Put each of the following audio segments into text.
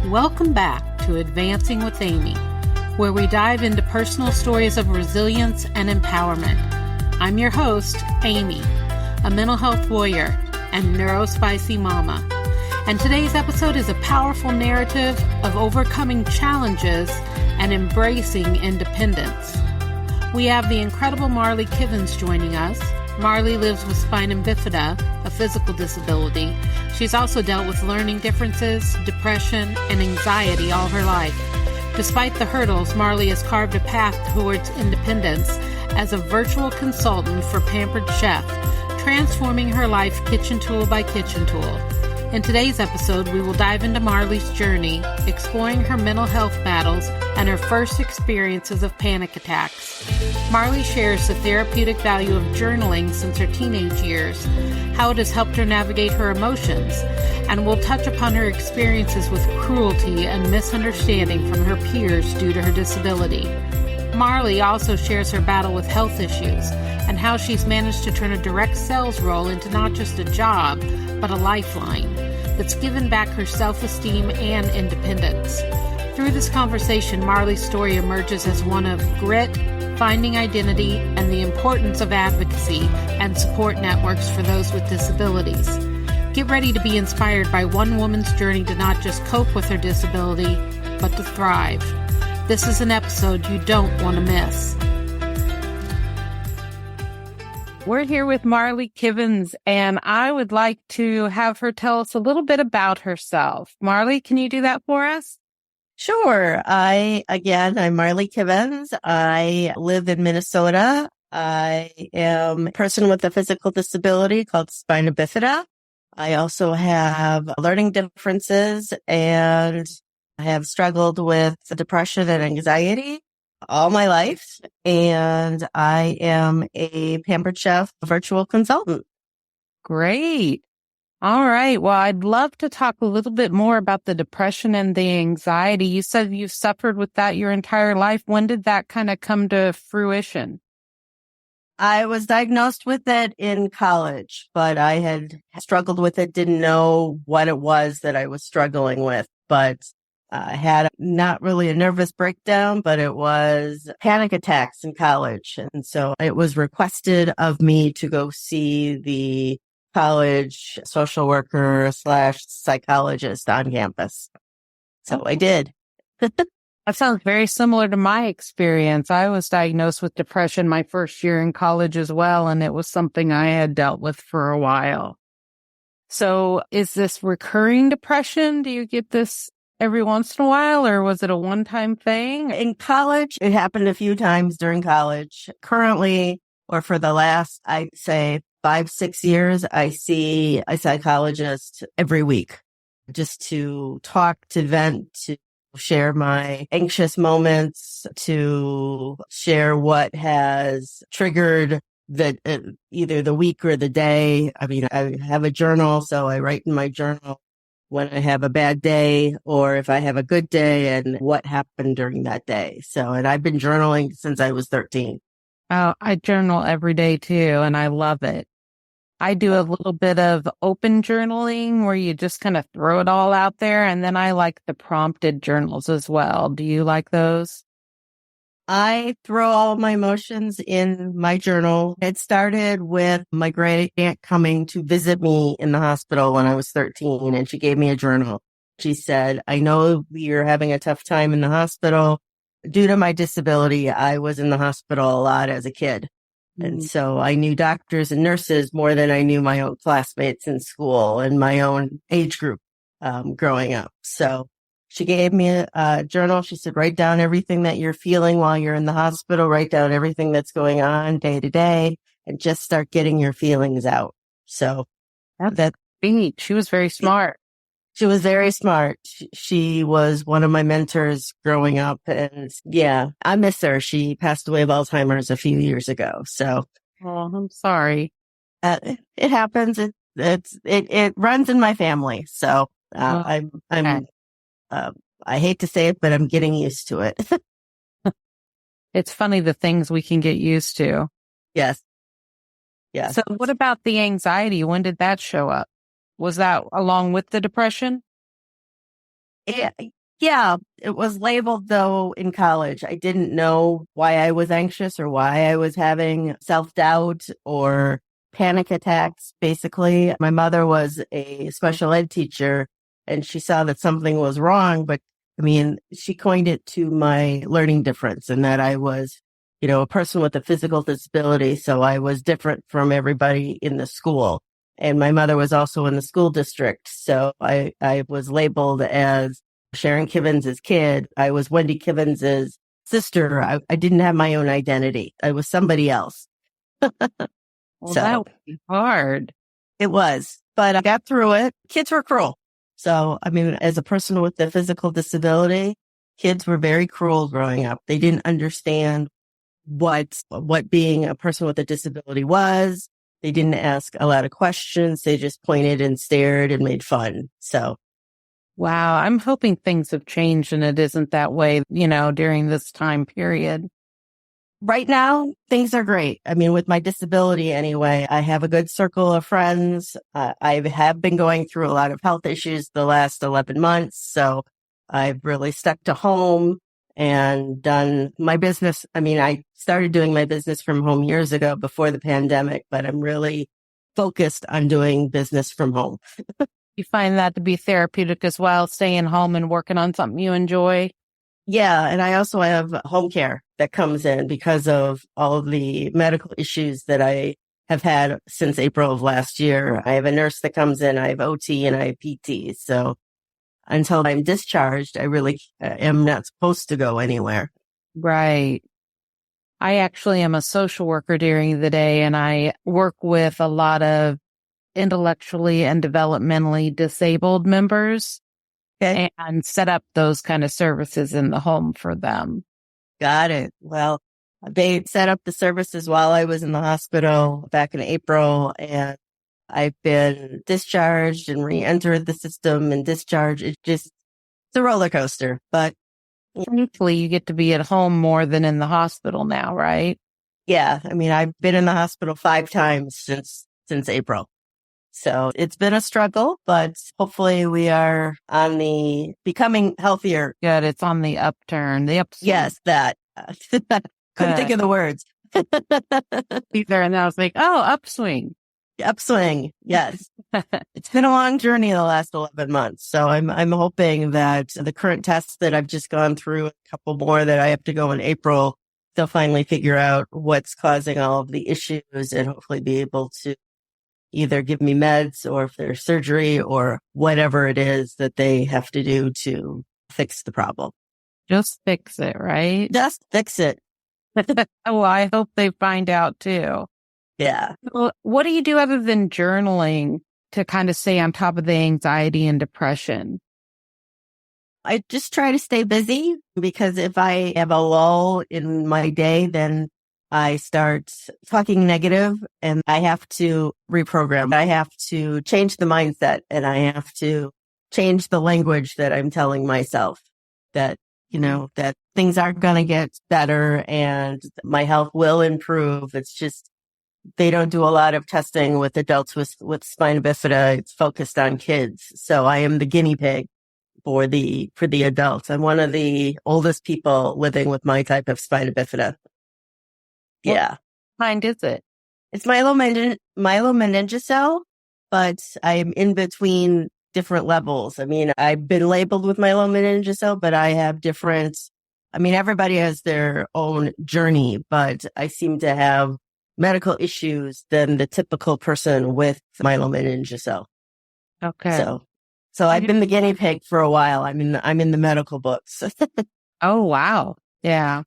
Welcome back to Advancing with Amy, where we dive into personal stories of resilience and empowerment. I'm your host, Amy, a mental health warrior and neurospicy mama. And today's episode is a powerful narrative of overcoming challenges and embracing independence. We have the incredible Marlee Kivens joining us. Marlee lives with spina bifida, a physical disability. She's also dealt with learning differences, depression, and anxiety all her life. Despite the hurdles, Marlee has carved a path towards independence as a virtual consultant for Pampered Chef, transforming her life kitchen tool by kitchen tool. In today's episode, we will dive into Marlee's journey, exploring her mental health battles and her first experiences of panic attacks. Marlee shares the therapeutic value of journaling since her teenage years, how it has helped her navigate her emotions, and we'll touch upon her experiences with cruelty and misunderstanding from her peers due to her disability. Marlee also shares her battle with health issues and how she's managed to turn a direct sales role into not just a job, but a lifeline that's given back her self-esteem and independence. Through this conversation, Marlee's story emerges as one of grit, finding identity, and the importance of advocacy and support networks for those with disabilities. Get ready to be inspired by one woman's journey to not just cope with her disability, but to thrive. This is an episode you don't want to miss. We're here with Marlee Kivens, and I would like to have her tell us a little bit about herself. Marlee, can you do that for us? Sure. I'm Marlee Kivens. I live in Minnesota. I am a person with a physical disability called spina bifida. I also have learning differences, and I have struggled with depression and anxiety all my life, and I am a Pampered Chef virtual consultant. Great. All right. Well, I'd love to talk a little bit more about the depression and the anxiety. You said you've suffered with that your entire life. When did that kind of come to fruition? I was diagnosed with it in college, but I had struggled with it, didn't know what it was that I was struggling with, but I had not really a nervous breakdown, but it was panic attacks in college. And so it was requested of me to go see the college social worker / psychologist on campus. So I did. That sounds very similar to my experience. I was diagnosed with depression my first year in college as well, and it was something I had dealt with for a while. So is this recurring depression? Do you get this every once in a while, or was it a one-time thing? In college, it happened a few times during college. Currently, or for the last, I'd say 5-6 years, I see a psychologist every week just to talk, to vent, to share my anxious moments, to share what has triggered either the week or the day. I mean, I have a journal, so I write in my journal when I have a bad day or if I have a good day and what happened during that day. So, and I've been journaling since I was 13. Oh, I journal every day too, and I love it. I do a little bit of open journaling where you just kind of throw it all out there. And then I like the prompted journals as well. Do you like those? I throw all of my emotions in my journal. It started with my great aunt coming to visit me in the hospital when I was 13, and she gave me a journal. She said, I know you're having a tough time in the hospital. Due to my disability, I was in the hospital a lot as a kid. And so I knew doctors and nurses more than I knew my own classmates in school and my own age group growing up. So she gave me a journal. She said, write down everything that you're feeling while you're in the hospital, write down everything that's going on day to day, and just start getting your feelings out. So that's neat. She was very smart. She was very smart. She was one of my mentors growing up. And yeah, I miss her. She passed away of Alzheimer's a few years ago. So, oh, I'm sorry. It happens. It runs in my family. So, I hate to say it, but I'm getting used to it. It's funny the things we can get used to. Yes. Yeah. So what about the anxiety? When did that show up? Was that along with the depression? Yeah, it was labeled though in college. I didn't know why I was anxious or why I was having self-doubt or panic attacks. Basically, my mother was a special ed teacher and she saw that something was wrong, but I mean, she coined it to my learning difference and that I was, a person with a physical disability. So I was different from everybody in the school. And my mother was also in the school district. So I was labeled as Sharon Kivens' kid. I was Wendy Kivens' sister. I didn't have my own identity. I was somebody else. Well, that would be hard. It was, but I got through it. Kids were cruel. So, I mean, as a person with a physical disability, kids were very cruel growing up. They didn't understand what being a person with a disability was. They didn't ask a lot of questions. They just pointed and stared and made fun. So, wow, I'm hoping things have changed and it isn't that way, during this time period. Right now, things are great. I mean, with my disability anyway, I have a good circle of friends. I have been going through a lot of health issues the last 11 months. So I've really stuck to home and done my business. I mean, I started doing my business from home years ago before the pandemic, but I'm really focused on doing business from home. You find that to be therapeutic as well, staying home and working on something you enjoy? Yeah. And I also have home care that comes in because of all of the medical issues that I have had since April of last year. I have a nurse that comes in, I have OT and I have PT. So until I'm discharged, I really am not supposed to go anywhere. Right. I actually am a social worker during the day and I work with a lot of intellectually and developmentally disabled members. Okay. And set up those kind of services in the home for them. Got it. Well, they set up the services while I was in the hospital back in April, and I've been discharged and re-entered the system and discharged. It's a roller coaster, but thankfully you get to be at home more than in the hospital now, right? Yeah. I mean, I've been in the hospital 5 times since April. So it's been a struggle, but hopefully we are on the becoming healthier. Good. It's on the upturn, the upswing. Yes, that. Couldn't think of the words. There and I was like, oh, upswing. Upswing. Yes. It's been a long journey the last 11 months. So I'm hoping that the current tests that I've just gone through, a couple more that I have to go in April, they'll finally figure out what's causing all of the issues and hopefully be able to either give me meds or if there's surgery or whatever it is that they have to do to fix the problem. Just fix it, right? Just fix it. Well, I hope they find out too. Yeah. Well, what do you do other than journaling to kind of stay on top of the anxiety and depression? I just try to stay busy because if I have a lull in my day, then I start talking negative and I have to reprogram. I have to change the mindset and I have to change the language that I'm telling myself that, that things are going to get better and my health will improve. It's just, they don't do a lot of testing with adults with spina bifida. It's focused on kids. So I am the guinea pig for the adults. I'm one of the oldest people living with my type of spina bifida. Yeah. What kind is it? It's myelomeninger, but I'm in between different levels. I mean, I've been labeled with myelomeninger, but I have everybody has their own journey, but I seem to have medical issues than the typical person with myelomeninger. Okay. So I've been the guinea pig for a while. I'm in the medical books. Oh, wow. Yeah.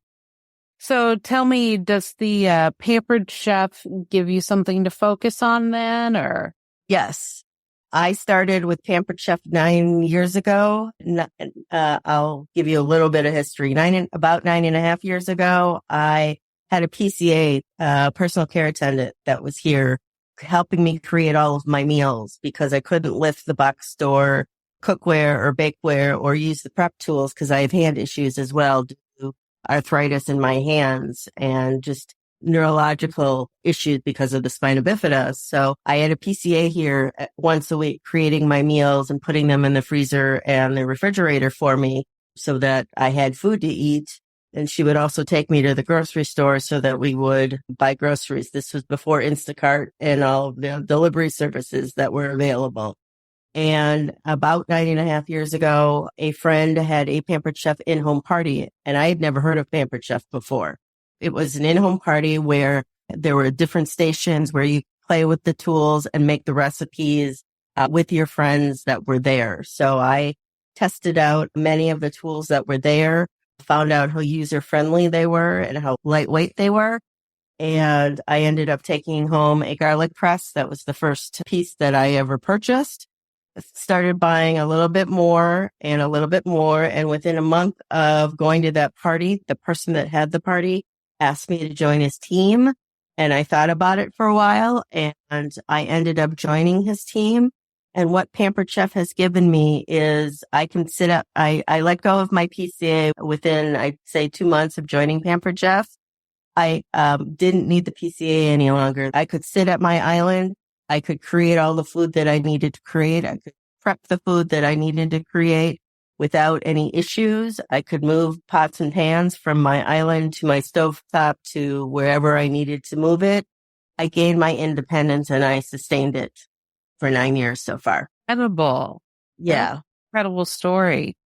So tell me, does the Pampered Chef give you something to focus on then, or? Yes. I started with Pampered Chef 9 years ago. I'll give you a little bit of history. About 9.5 years ago, I had a PCA, personal care attendant that was here helping me create all of my meals because I couldn't lift the box store cookware or bakeware or use the prep tools because I have hand issues as well, due to arthritis in my hands and just neurological issues because of the spina bifida. So I had a PCA here once a week creating my meals and putting them in the freezer and the refrigerator for me. so that I had food to eat. And she would also take me to the grocery store so that we would buy groceries. This was before Instacart and all of the delivery services that were available. And about 9.5 years ago, a friend had a Pampered Chef in-home party, and I had never heard of Pampered Chef before. It was an in-home party where there were different stations where you play with the tools and make the recipes with your friends that were there. So I tested out many of the tools that were there, found out how user-friendly they were and how lightweight they were. And I ended up taking home a garlic press. That was the first piece that I ever purchased. Started buying a little bit more and a little bit more. And within a month of going to that party, the person that had the party asked me to join his team. And I thought about it for a while and I ended up joining his team. And what Pampered Chef has given me is I can sit up. I let go of my PCA within, I'd say, 2 months of joining Pampered Chef. I didn't need the PCA any longer. I could sit at my island. I could create all the food that I needed to create. I could prep the food that I needed to create without any issues. I could move pots and pans from my island to my stovetop to wherever I needed to move it. I gained my independence and I sustained it for 9 years so far. Incredible. Yeah. Incredible story.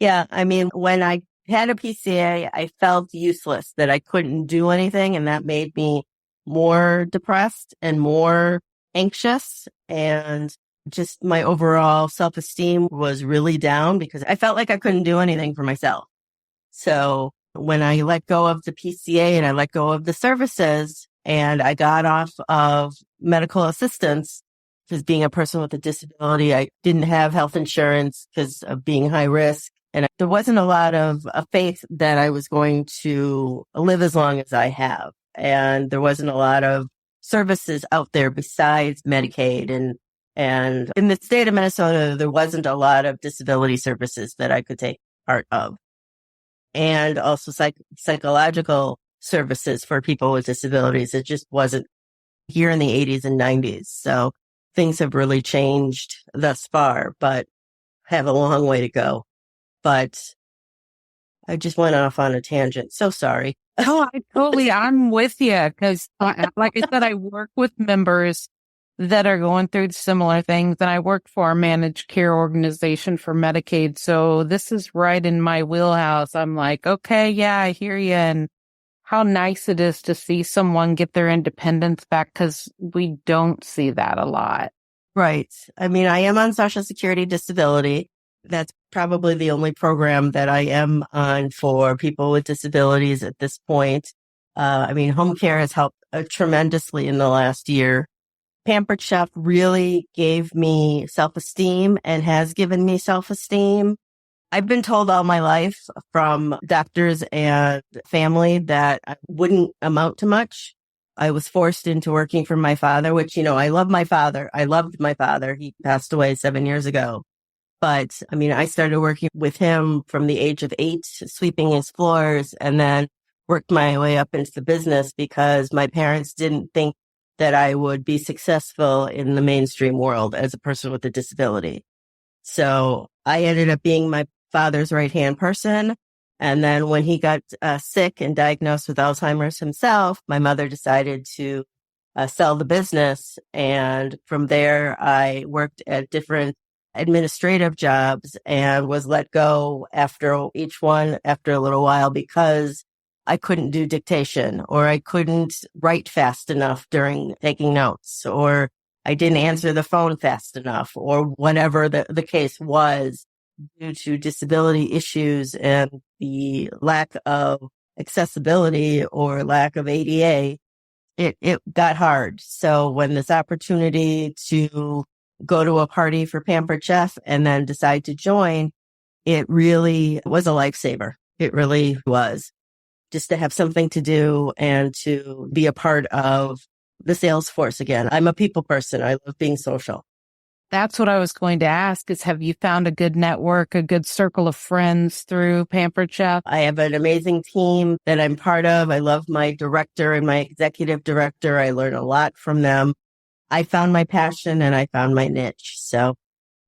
Yeah. I mean, when I had a PCA, I felt useless, that I couldn't do anything. And that made me more depressed and more anxious, and just my overall self-esteem was really down because I felt like I couldn't do anything for myself. So when I let go of the PCA and I let go of the services and I got off of medical assistance, because being a person with a disability, I didn't have health insurance because of being high risk. And there wasn't a lot of faith that I was going to live as long as I have. And there wasn't a lot of services out there besides Medicaid. And in the state of Minnesota, there wasn't a lot of disability services that I could take part of. And also psychological services for people with disabilities. It just wasn't here in the 80s and 90s. So things have really changed thus far, but have a long way to go. But I just went off on a tangent. So sorry. Oh, I'm with you because like I said, I work with members that are going through similar things, and I work for a managed care organization for Medicaid. So this is right in my wheelhouse. I'm like, okay, yeah, I hear you. And how nice it is to see someone get their independence back, because we don't see that a lot. Right. I mean, I am on Social Security disability. That's probably the only program that I am on for people with disabilities at this point. I mean, home care has helped tremendously in the last year. Pampered Chef really gave me self-esteem and has given me self-esteem. I've been told all my life from doctors and family that I wouldn't amount to much. I was forced into working for my father, which, I love my father. I loved my father. He passed away 7 years ago. But I mean, I started working with him from the age of 8, sweeping his floors, and then worked my way up into the business because my parents didn't think that I would be successful in the mainstream world as a person with a disability. So I ended up being my father's right-hand person. And then when he got sick and diagnosed with Alzheimer's himself, my mother decided to sell the business. And from there, I worked at different administrative jobs and was let go after each one after a little while because I couldn't do dictation, or I couldn't write fast enough during taking notes, or I didn't answer the phone fast enough, or whatever the case was, due to disability issues and the lack of accessibility or lack of ADA. It got hard. So when this opportunity to go to a party for Pampered Chef and then decide to join, it really was a lifesaver. It really was. Just to have something to do and to be a part of the sales force again. I'm a people person. I love being social. That's what I was going to ask is, have you found a good network, a good circle of friends through Pampered Chef? I have an amazing team that I'm part of. I love my director and my executive director. I learn a lot from them. I found my passion and I found my niche. So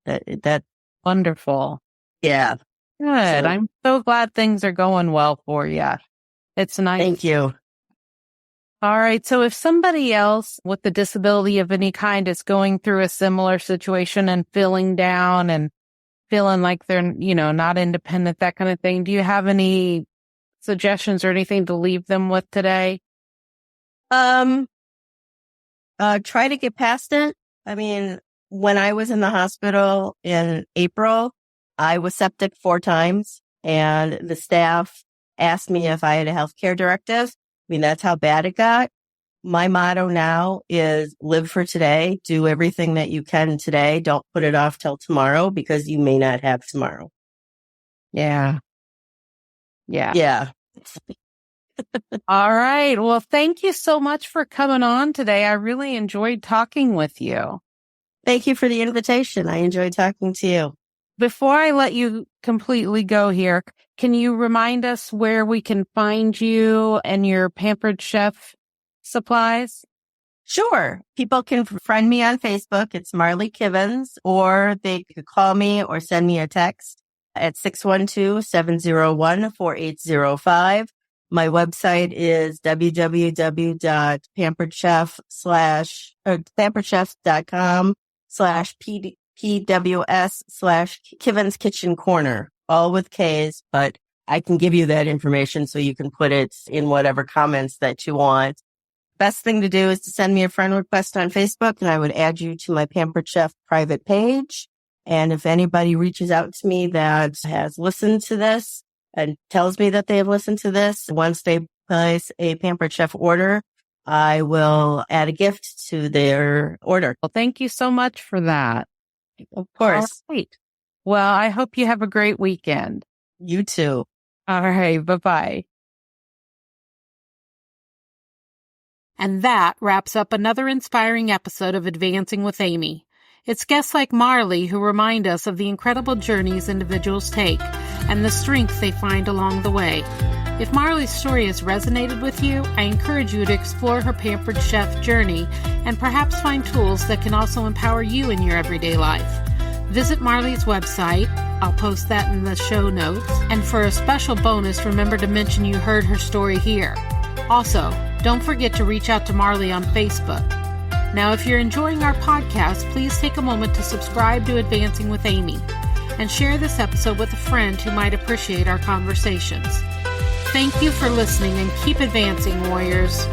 that wonderful. Yeah. Good. So, I'm so glad things are going well for you. It's nice. thank you. All right. So if somebody else with a disability of any kind is going through a similar situation and feeling down and feeling like they're, not independent, that kind of thing, do you have any suggestions or anything to leave them with today? Try to get past it. I mean, when I was in the hospital in April, I was septic 4 times, and the staff asked me if I had a healthcare directive. I mean, that's how bad it got. My motto now is live for today. Do everything that you can today. Don't put it off till tomorrow, because you may not have tomorrow. Yeah. Yeah. All right. Well, thank you so much for coming on today. I really enjoyed talking with you. Thank you for the invitation. I enjoyed talking to you. Before I let you completely go here, can you remind us where we can find you and your Pampered Chef supplies? Sure. People can friend me on Facebook. It's Marlee Kivens, or they could call me or send me a text at 612-701-4805. My website is pamperedchef.com/PWS/Kivens Kitchen Corner, all with K's, but I can give you that information so you can put it in whatever comments that you want. Best thing to do is to send me a friend request on Facebook, and I would add you to my Pampered Chef private page. And if anybody reaches out to me that has listened to this and tells me that they have listened to this, once they place a Pampered Chef order, I will add a gift to their order. Well, thank you so much for that. Of course. All right. Well, I hope you have a great weekend. You too. All right. Bye-bye. And that wraps up another inspiring episode of Advancing with Amy. It's guests like Marlee who remind us of the incredible journeys individuals take and the strength they find along the way. If Marlee's story has resonated with you, I encourage you to explore her Pampered Chef journey and perhaps find tools that can also empower you in your everyday life. Visit Marlee's website. I'll post that in the show notes. And for a special bonus, remember to mention you heard her story here. Also, don't forget to reach out to Marlee on Facebook. Now, if you're enjoying our podcast, please take a moment to subscribe to Advancing with Amy and share this episode with a friend who might appreciate our conversations. Thank you for listening, and keep advancing, warriors.